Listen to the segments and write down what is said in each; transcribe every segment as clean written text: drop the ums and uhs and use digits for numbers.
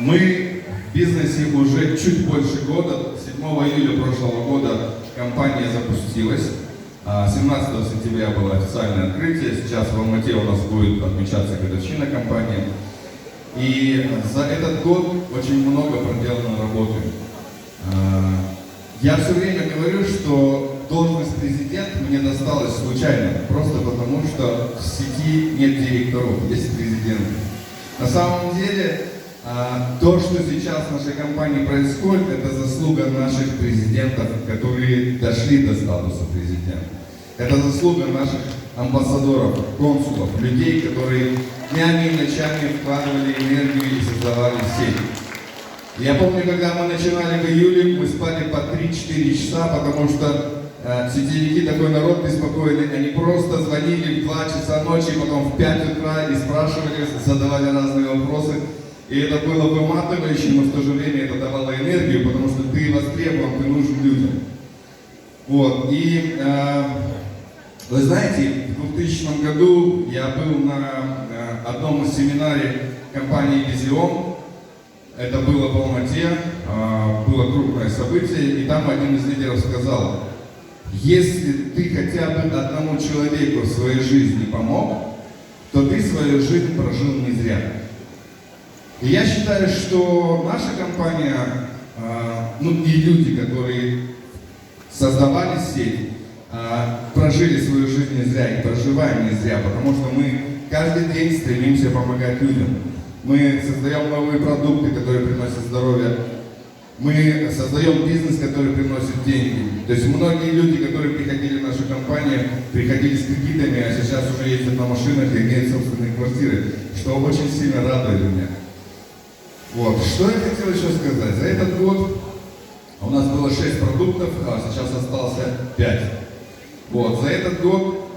Мы в бизнесе уже чуть больше года. 7 июля прошлого года компания запустилась. 17 сентября было официальное открытие. Сейчас в Алмате у нас будет отмечаться годовщина компании. И за этот год очень много проделано работы. Я все время говорю, что должность президента мне досталась случайно, просто потому что в сети нет директоров, есть президенты. На самом деле, то, что сейчас в нашей компании происходит, это заслуга наших президентов, которые дошли до статуса президента. Это заслуга наших амбассадоров, консулов, людей, которые днями и ночами вкладывали энергию и создавали сеть. Я помню, когда мы начинали в июле, мы спали по 3-4 часа, потому что сетевики, такой народ беспокойный, они просто звонили в 2 часа ночи, потом в 5 утра и спрашивали, задавали разные вопросы. И это было выматывающе, но в то же время это давало энергию, потому что ты востребован, ты нужен людям. Вот. И вы знаете, в 2000 году я был на одном из семинаре компании Vision. Это было в Алмате, было крупное событие, и там один из лидеров сказал: если ты хотя бы одному человеку в своей жизни помог, то ты свою жизнь прожил не зря. И я считаю, что наша компания, и люди, которые создавали сеть, прожили свою жизнь не зря и проживаем не зря, потому что мы каждый день стремимся помогать людям. Мы создаем новые продукты, которые приносят здоровье. Мы создаем бизнес, который приносит деньги. То есть многие люди, которые приходили в нашу компанию, приходили с кредитами, а сейчас уже ездят на машинах и имеют собственные квартиры, что очень сильно радует меня. Вот. Что я хотел еще сказать? За этот год у нас было 6 продуктов, а сейчас остался 5. Вот. За этот год,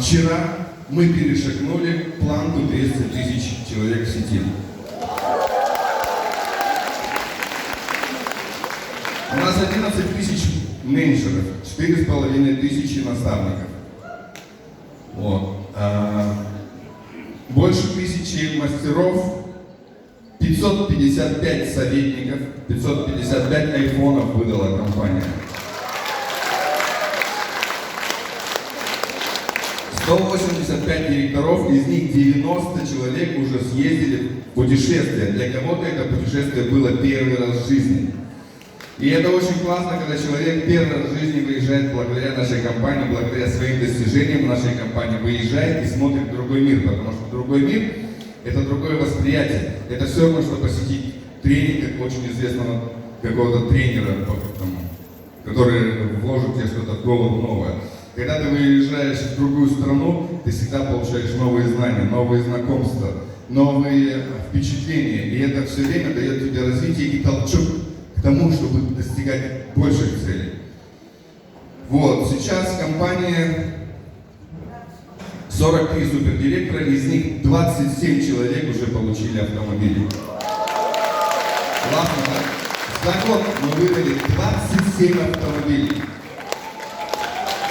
вчера, мы перешагнули планку 200 тысяч человек в сети. У нас 11 тысяч менеджеров, 4,5 тысячи наставников. Вот. Больше 1000 мастеров, 555 советников, 555 айфонов выдала компания. 185 директоров, из них 90 человек уже съездили в путешествие. Для кого-то это путешествие было первый раз в жизни. И это очень классно, когда человек первый раз в жизни выезжает благодаря нашей компании, благодаря своим достижениям нашей компании, выезжает и смотрит другой мир, потому что другой мир – это другое восприятие. Это все равно, что посетить тренинг очень известного какого-то тренера, который вложит тебе что-то в голову новое. Когда ты выезжаешь в другую страну, ты всегда получаешь новые знания, новые знакомства, новые впечатления. И это все время дает тебе развитие и толчок к тому, чтобы достигать больших целей. Вот, сейчас компания 43 супердиректора, из них 27 человек уже получили автомобили. Классно, да? За год мы выдали 27 автомобилей.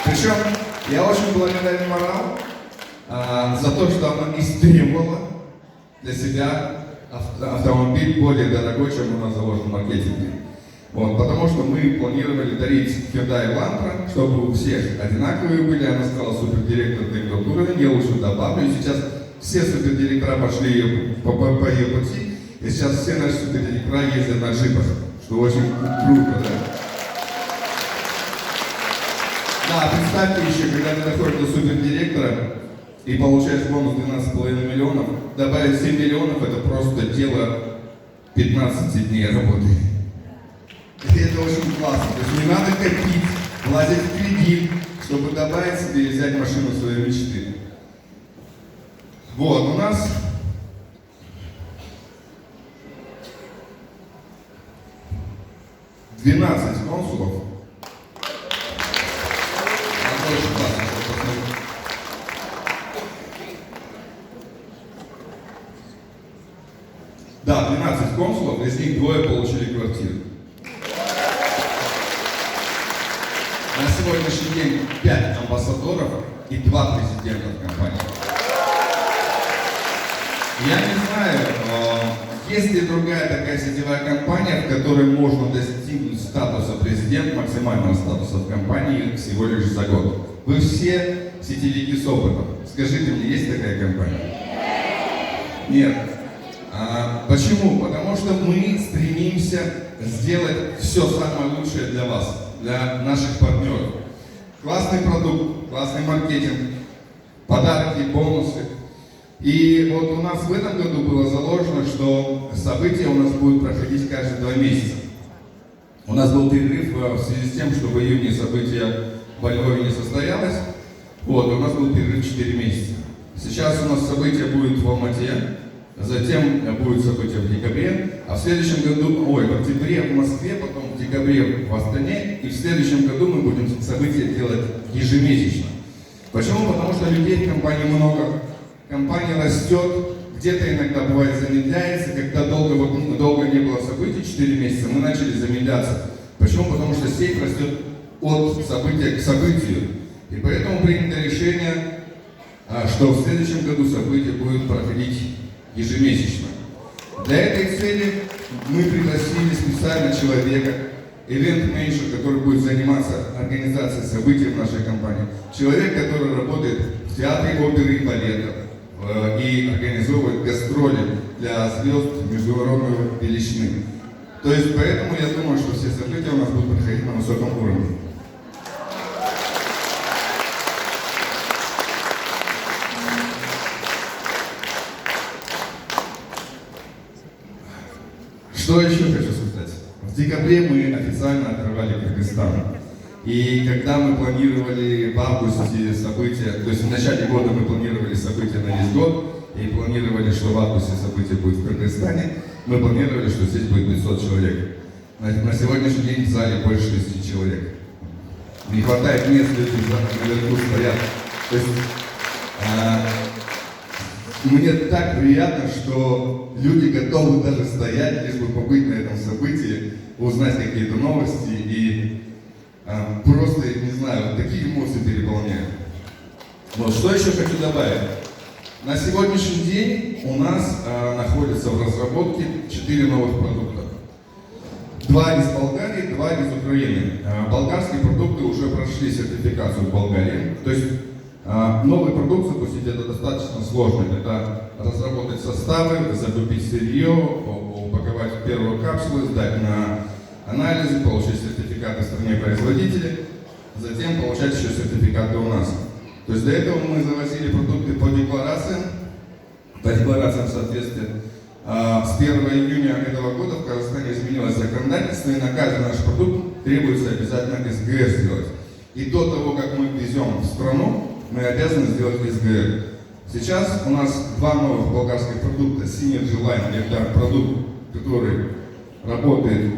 Причем я очень благодарен Марал за то, что она истребовала для себя автомобиль более дорогой, чем у нас заложен в маркетинге. Вот, потому что мы планировали дарить Hyundai Elantra, чтобы у всех одинаковые были. Она сказала: супердиректор, ты тот уровень, я лучше добавлю. И сейчас все супердиректора пошли по ее пути. И сейчас все наши супердиректора ездят на джипах, что очень круто, да? Да, представьте еще, когда ты доходишь до супердиректора и получаешь бонус 12,5 миллионов, добавить 7 миллионов — это просто дело 15 дней работы. И это очень классно. То есть не надо копить, влазить в кредит, чтобы добавить себе и взять машину своей мечты. Вот, у нас $12 консулов. Очень классно, что посмотрите. Да, 12 консулов, из них 2 получили квартиры. На сегодняшний день 5 амбассадоров и 2 президента компании. Я не знаю, есть ли другая такая сетевая компания, в которой можно достигнуть статуса президент, максимального статуса в компании всего лишь за год. Вы все сетевики с опытом. Скажите мне, есть такая компания? Нет. Почему? Потому что мы стремимся сделать все самое лучшее для вас, для наших партнеров. Классный продукт, классный маркетинг, подарки, бонусы. И вот у нас в этом году было заложено, что события у нас будут проходить каждые 2 месяца. У нас был перерыв в связи с тем, что в июне событие во Львове не состоялось. Вот, у нас был перерыв 4 месяца. Сейчас у нас событие будет в Алмате, затем будет событие в декабре, а в следующем году, в октябре в Москве, потом в декабре в Астане, и в следующем году мы будем события делать ежемесячно. Почему? Потому что людей в компании много, компания растет, где-то иногда бывает замедляется, когда долго не было событий, 4 месяца, мы начали замедляться. Почему? Потому что сеть растет от события к событию. И поэтому принято решение, что в следующем году события будут проходить ежемесячно. Для этой цели мы пригласили специально человека, ивент-менеджер, который будет заниматься организацией событий в нашей компании. Человек, который работает в театре оперы и балета и организовывает гастроли для звезд международной величины. То есть поэтому я думаю, что все события у нас будут проходить на высоком уровне. Что еще хочу сказать? В декабре мы официально открывали Кыргызстан. И когда мы планировали в августе события, то есть в начале года мы планировали события на весь год, и планировали, что в августе события будет в Кыргызстане, мы планировали, что здесь будет 500 человек. На сегодняшний день в зале больше 10 человек. Не хватает мест, люди наверху стоят. То есть, мне так приятно, что люди готовы даже стоять, лишь бы побыть на этом событии, узнать какие-то новости и просто, не знаю, такие эмоции переполняют. Вот, что еще хочу добавить? На сегодняшний день у нас находятся в разработке 4 новых продукта. 2 из Болгарии, 2 из Украины. Болгарские продукты уже прошли сертификацию в Болгарии. То есть новый продукт запустить это достаточно сложно. Это разработать составы, закупить сырье, упаковать первую капсулу, сдать на анализы, получить сертификаты в стране производителя, затем получать еще сертификаты у нас. То есть для этого мы завозили продукты по декларациям соответствия. С 1 июня этого года в Казахстане изменилось законодательство, и на каждый наш продукт требуется обязательно СГР сделать. И до того, как мы везем в страну, мы обязаны сделать СГР. Сейчас у нас 2 новых болгарских продукта. Synergy Line – это продукт, который работает,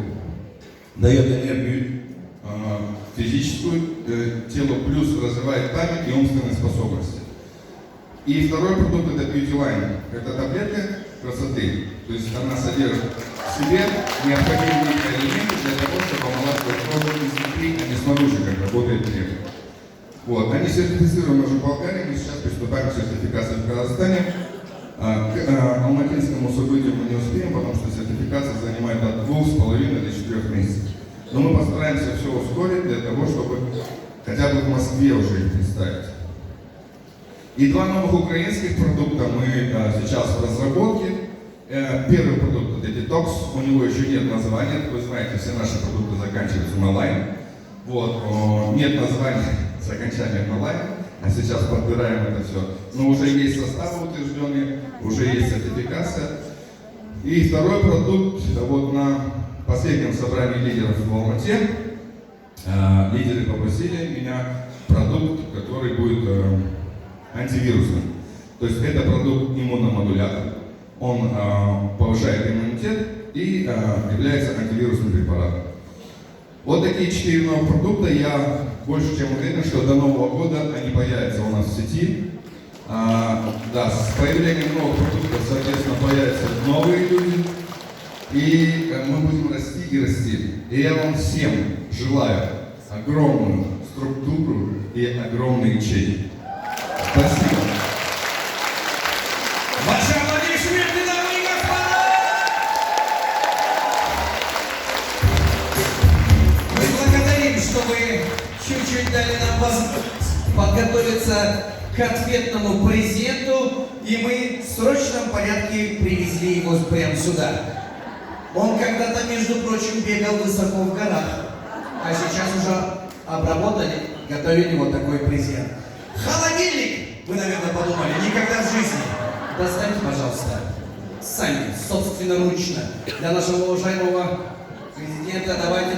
дает энергию физическую телу, плюс развивает память и умственные способности. И второй продукт – это Beauty Line. Это таблетка красоты. То есть она содержит в себе необходимые элементы для того, чтобы омолаживать кожу изнутри, а не снаружи, как работает крем. Вот. Они сертифицированы уже в Болгарии, мы сейчас приступаем к сертификации в Казахстане. К алматинскому событию мы не успеем, потому что сертификация занимает от 2,5 до 4 месяцев. Но мы постараемся все ускорить для того, чтобы хотя бы в Москве уже их представить. И 2 новых украинских продукта мы сейчас в разработке. Первый продукт это Detox, у него еще нет названия, вы знаете, все наши продукты заканчиваются на лайн. Вот, нет названия с окончанием на лайн, а сейчас подбираем это все. Но уже есть составы утвержденные, уже есть сертификация. И второй продукт, вот на последнем собрании лидеров в Алмате, лидеры попросили меня продукт, который будет антивирусным. То есть это продукт иммуномодулятор. Он повышает иммунитет и является антивирусным препаратом. Вот такие 4 новых продукта. Я больше чем уверен, что до Нового года они появятся у нас в сети. Да, с появлением новых продуктов, соответственно, появятся новые люди. И мы будем расти и расти. И я вам всем желаю огромную структуру и огромные ячейки. Спасибо. Ваши аплодисменты! вы чуть-чуть дали нам возможность подготовиться к ответному презенту, и мы в срочном порядке привезли его прямо сюда. Он когда-то, между прочим, бегал высоко в горах, а сейчас уже обработали, готовили вот такой презент. Холодильник! Вы, наверное, подумали, никогда в жизни. Достаньте, пожалуйста, сами, собственноручно, для нашего уважаемого президента. Давайте.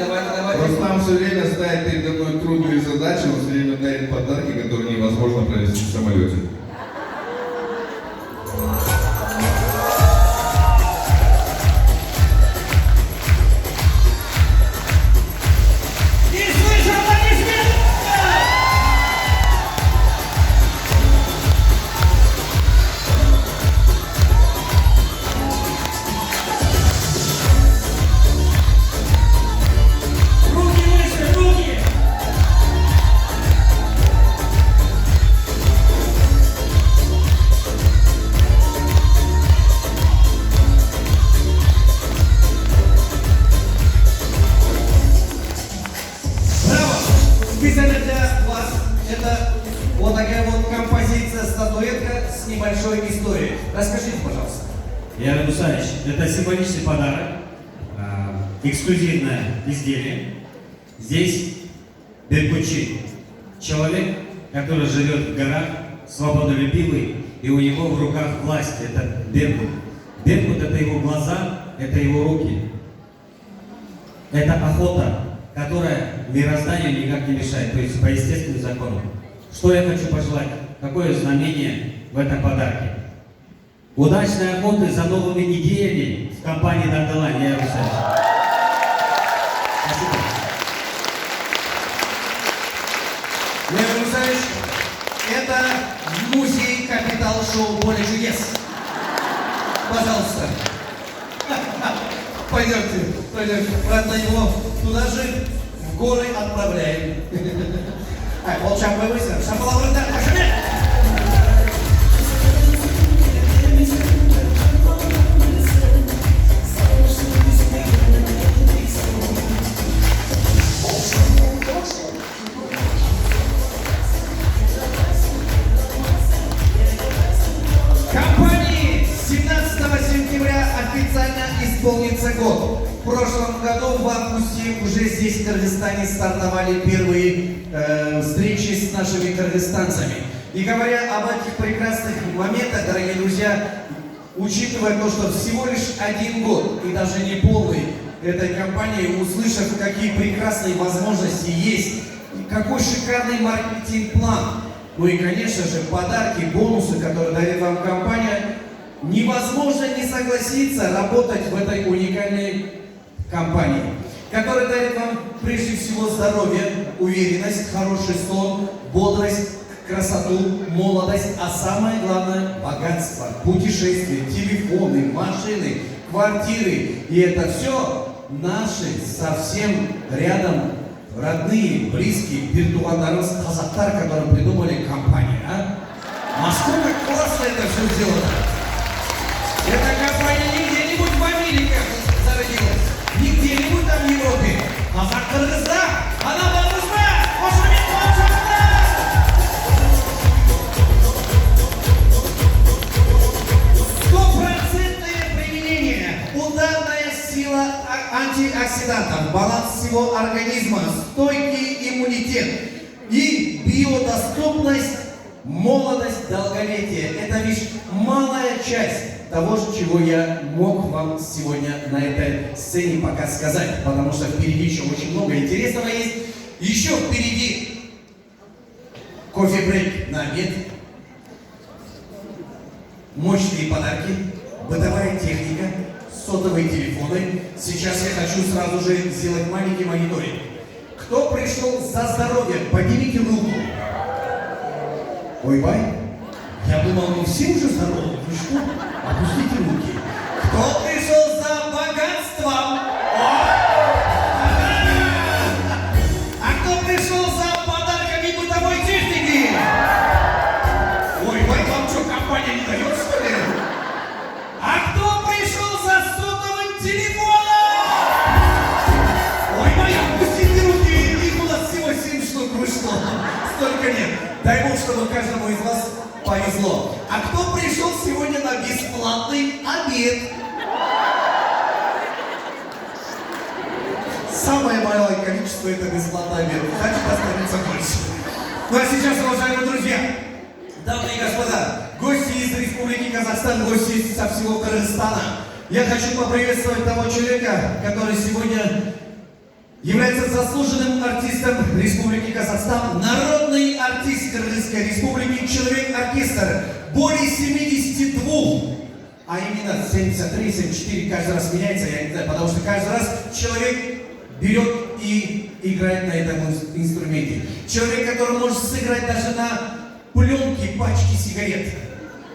Рустам все время ставит передо мной трудные задачи, он все время дарит подарки, которые невозможно провести в самолете. Специально для вас это вот такая вот композиция, статуэтка с небольшой историей. Расскажите, пожалуйста. Яр Мусаевич, это символический подарок, эксклюзивное изделие. Здесь Беркутчи, человек, который живет в горах, свободолюбивый, и у него в руках власть, это Беркут. Беркут — это его глаза, это его руки. Это охота, которая мирозданию никак не мешает, то есть по естественным законам. Что я хочу пожелать? Какое знамение в этом подарке? Удачной охоты за новыми идеями в компании Нагдалань, Яр Мусаевич. Спасибо. Яр Мусаевич, это музей капитал-шоу «Поле чудес». Пожалуйста. Пойдемте. Правда, его туда же в горы отправляем. Волчак вывысил, шапалаврында, пошли! Компании 17 сентября официально исполнится год. В прошлом году в августе уже здесь, в Кыргызстане, стартовали первые встречи с нашими кыргызстанцами. И говоря об этих прекрасных моментах, дорогие друзья, учитывая то, что всего лишь 1 год и даже не полный этой компании, услышав, какие прекрасные возможности есть, и какой шикарный маркетинг-план, ну и, конечно же, подарки, бонусы, которые дарит вам компания, невозможно не согласиться работать в этой уникальной компании, которая дарит вам прежде всего здоровье, уверенность, хороший сон, бодрость, красоту, молодость, а самое главное – богатство, путешествия, телефоны, машины, квартиры. И это все наши совсем рядом родные, близкие, виртуалдарыбыз казактар, которые придумали компанию. Насколько классно это все сделано! Эта компания не где-нибудь в Америке зародилась, не где-нибудь там в Европе. Казак-Кыргызда, она барымызбы, қошемет қошемет! Стопроцентное применение, ударная сила антиоксидантов, баланс всего организма, стойкий иммунитет и биодоступность, молодость, долголетие. Это лишь малая часть того, чего я мог вам сегодня на этой сцене пока сказать, потому что впереди еще очень много интересного есть. Еще впереди кофе-брейк на обед, мощные подарки, бытовая техника, сотовые телефоны. Сейчас я хочу сразу же сделать маленький мониторинг. Кто пришел за здоровье, поднимите руку. Ой, бай. Я думал, мы все уже здоровы. Вы что? Опустите руки. Кто пришел за богатством? А кто пришел за подарками бытовой техники? Ой, бай, вам что, компания не дает, что ли? А кто пришел за сотовым телефоном? Ой, бай, опустите руки. Их у нас всего чтобы каждому из вас повезло. А кто пришел сегодня на бесплатный обед? Самое малое количество это бесплатный обед. Значит, останется больше. Ну а сейчас, уважаемые друзья, дамы и господа, гости из Республики Казахстан, гости со всего Кыргызстана, я хочу поприветствовать того человека, который сегодня является заслуженным артистом Республики Казахстан, народный артист Кыргызской Республики, человек-оркестр, более 72, а именно 73, 74, каждый раз меняется, я не знаю, потому что каждый раз человек берет и играет на этом инструменте. Человек, который может сыграть даже на пленке пачки сигарет.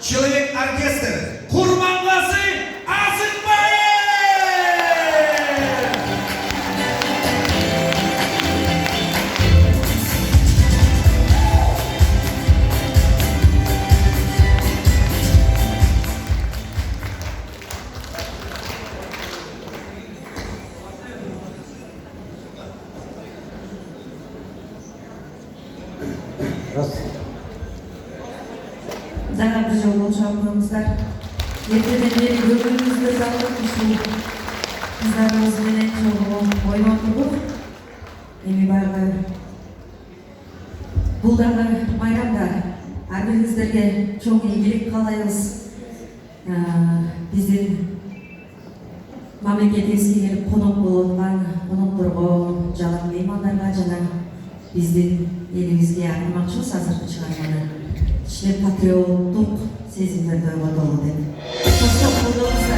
Человек-оркестр Курманғазы Азыкбаев! Жаңа бір жыл болжап қойыңыздар. Ертеден бері көргенімізді заңдық үшін қыздарымызбенен жолығып ойнап тұрдық. Эми баягы бул дагы майрамда ар бириңиздерге чоң ийгилик каалайбыз. Биздин мамлекетибизге келип конок болуп аткан конокторго, жалаң меймандарга жана биздин элибизге арнамакчыбыз азыркы чыгарманы. İçine patriotluk sezimleri duyma dolu dedi. Çok kolduğumuzda.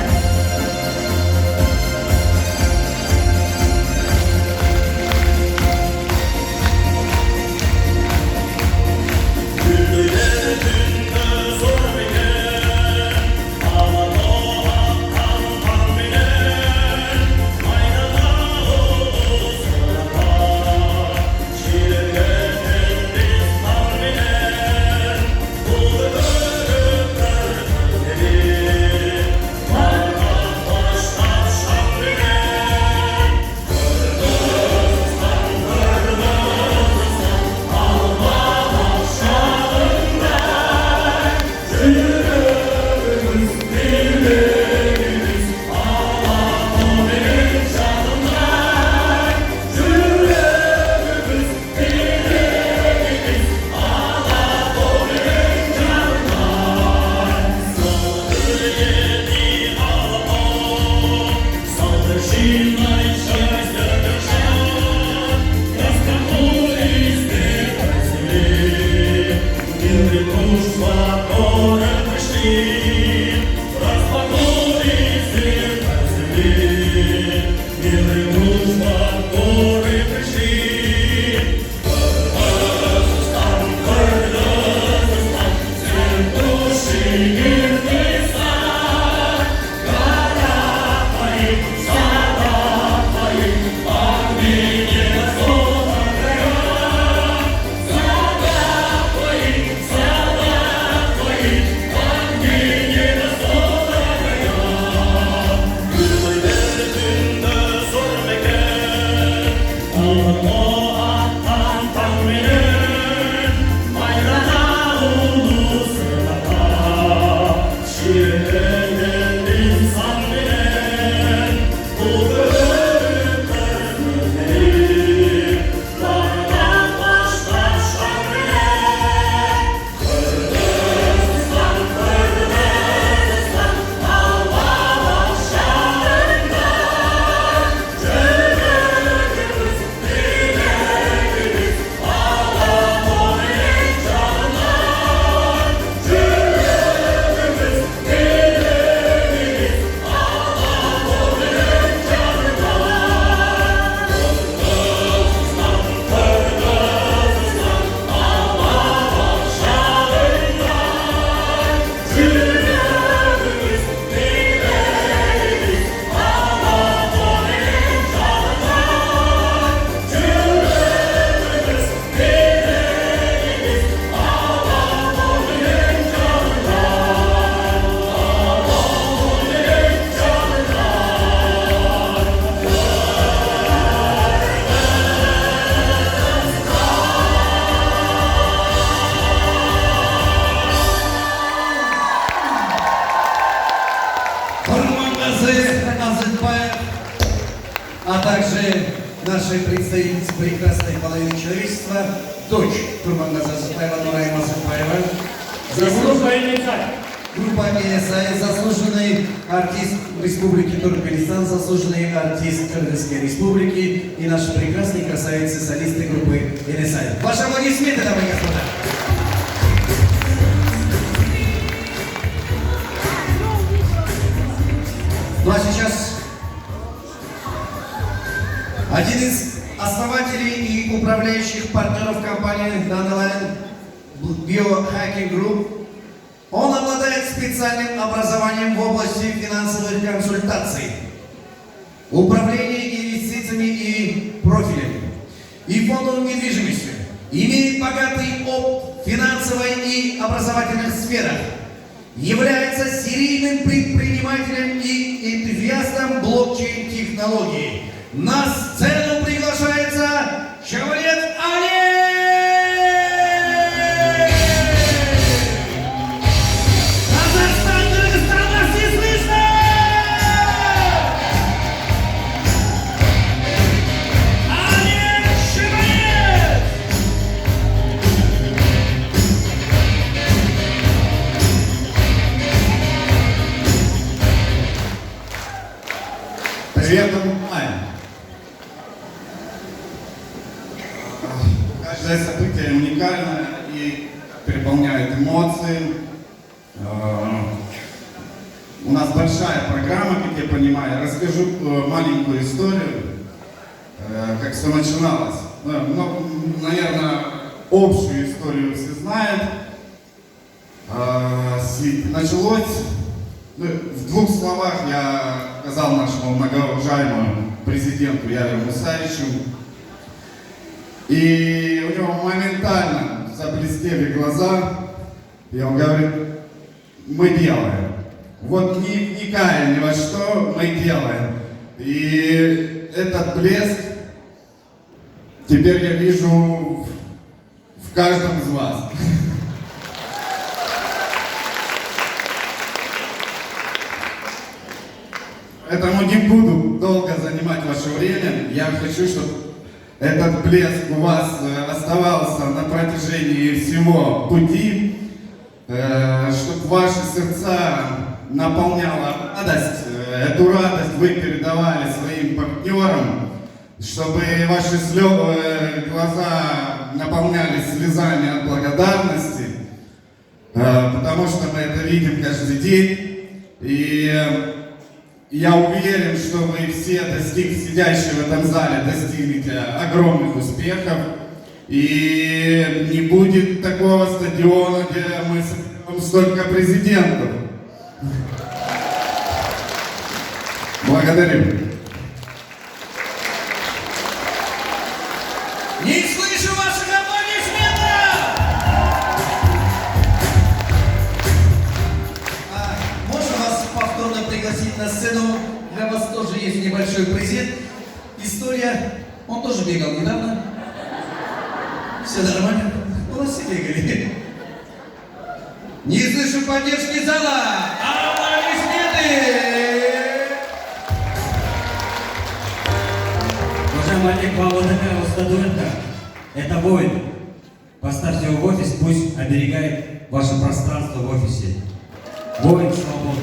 а также нашей представительницы прекрасной половины человечества, дочь Курмангаза Сапаева Нурайма Сапаева, группа НСА, заслуженный артист Республики Туркменистан, заслуженный артист Кыргызской Республики и наши прекрасные красавицы, солисты группы НСА. Ваши аплодисменты, дамы и господа! Ну а сейчас один из основателей и управляющих партнеров компании Dandelion Biohacking Group. Он обладает специальным образованием в области финансовых консультаций, управления инвестициями и профилями, и фондовой недвижимостью. Имеет богатый опыт в финансовой и образовательных сферах. Является серийным предпринимателем и энтузиастом блокчейн-технологий. На сцену приглашается Шавлет Али! Казахстан, Кыргызстан, нас не слышно! Али Шавлет! Привет, Ань. Каждое событие уникально и переполняет эмоции. У нас большая программа, как я понимаю. Расскажу маленькую историю, как все начиналось. Наверное, общую историю все знают. Началось, в двух словах я сказал нашему многоуважаемому президенту Яру Мусаевичу, и у него моментально заблестели глаза, и он говорит: мы делаем. Вот не вникая ни во что, мы делаем. И этот блеск теперь я вижу в каждом из вас. Поэтому не буду долго занимать ваше время. Я хочу, чтобы этот блеск у вас оставался на протяжении всего пути, чтобы ваши сердца наполняла радость. Эту радость вы передавали своим партнерам, чтобы ваши глаза наполнялись слезами от благодарности, потому что мы это видим каждый день. И я уверен, что вы все, сидящие в этом зале, достигнете огромных успехов. И не будет такого стадиона, где мы соберем столько президентов. Благодарю. Не слышу ваших аплодисментов! Можно вас повторно пригласить на сцену? Для вас тоже есть небольшой презент. История. Он тоже бегал недавно. Все нормально? У вас все бегали. Не слышу поддержки зала! Аплодисменты! Уважаемый Олег, вам вот такая вот статуэтка. Это воин. Поставьте его в офис, пусть оберегает ваше пространство в офисе. Воин свободы.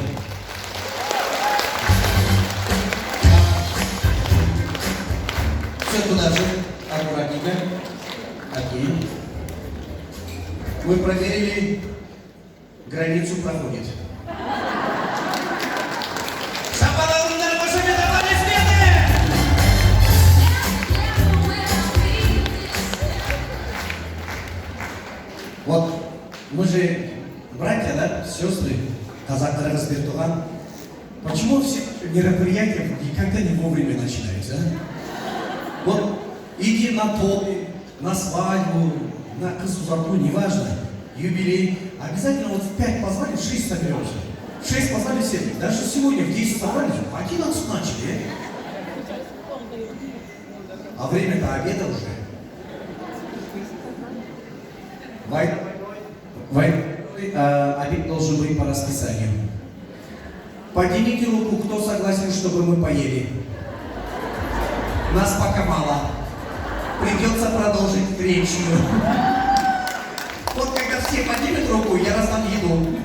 Все туда же, аккуратненько. Окей. Мы проверили, границу проходит. Шапалаудар, вашими аплодисменты! Вот, мы же братья, да, сестры, казактар, Разбертуган. Почему все мероприятия никогда не вовремя начинаются, а? Вот, иди на топе, на свадьбу, на косузату, неважно, юбилей. Обязательно вот в 5 позвали, в 6 соберемся. В 6 позвали 7. Даже сегодня в 10 собрались, в 11 начали. А время-то обеда уже. Обед должен быть по расписанию. Поднимите руку, кто согласен, чтобы мы поели. Нас пока мало. Придется продолжить речью. Вот когда все поднимут руку, я раздам еду.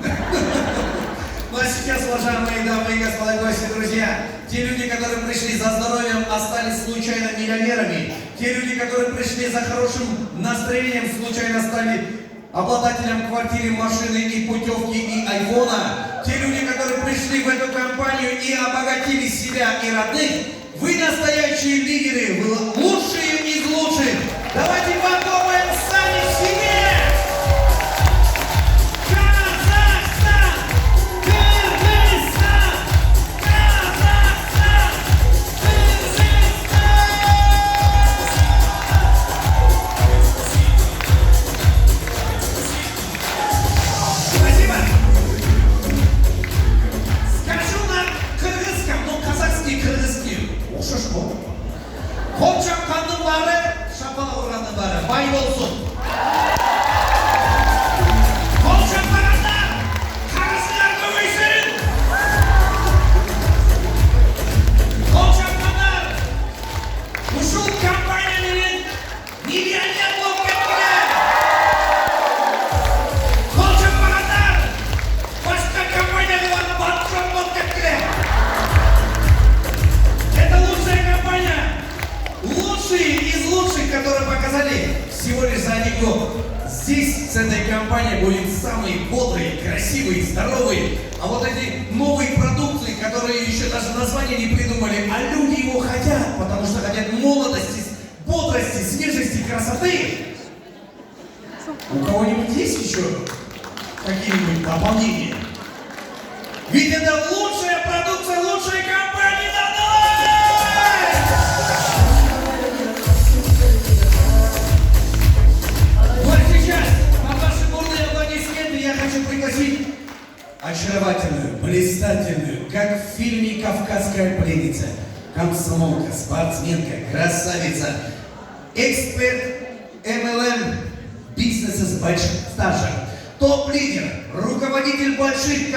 Ну а сейчас, уважаемые дамы и господа гости, друзья, те люди, которые пришли за здоровьем, остались случайно миллионерами. Те люди, которые пришли за хорошим настроением, случайно стали обладателем квартиры, машины и путевки и айфона. Те люди, которые пришли в эту компанию и обогатили себя и родных, вы настоящие лидеры, вы лучшие из лучших. Давайте подумаем сами себе! Казахстан! Кыргызстан! Казахстан! Кыргызстан! Спасибо! Скажу на кыргызском, но казахский кыргызский. Шашко. Қол шапқанның бары, шапалақ ұрғанның бары. Бай болсын. Қол шапқандар, қарасылар көбейсін. Қол шапқандар, ушул компанияның миллионер болып кеткілер. Қол шапқандар, басқа компаниялардың банкрот болып кеткілер. Это лучшая компания, лучшие из лучших, которые показали всего лишь за один год. Здесь с этой компанией будет самый бодрый, красивый, здоровый. А вот эти новые продукты, которые еще даже название не придумали, а люди его хотят, потому что хотят молодости, бодрости, свежести, красоты. У кого-нибудь есть еще какие-нибудь дополнения? Ведь это лучшая продукция лучшей компании давай! Вот сейчас, под ваши бурные аплодисменты, я хочу пригласить очаровательную, блистательную, как в фильме «Кавказская пленница», комсомолка, спортсменка, красавица, эксперт MLM бизнеса с большим стажем, топ-лидер, руководитель больших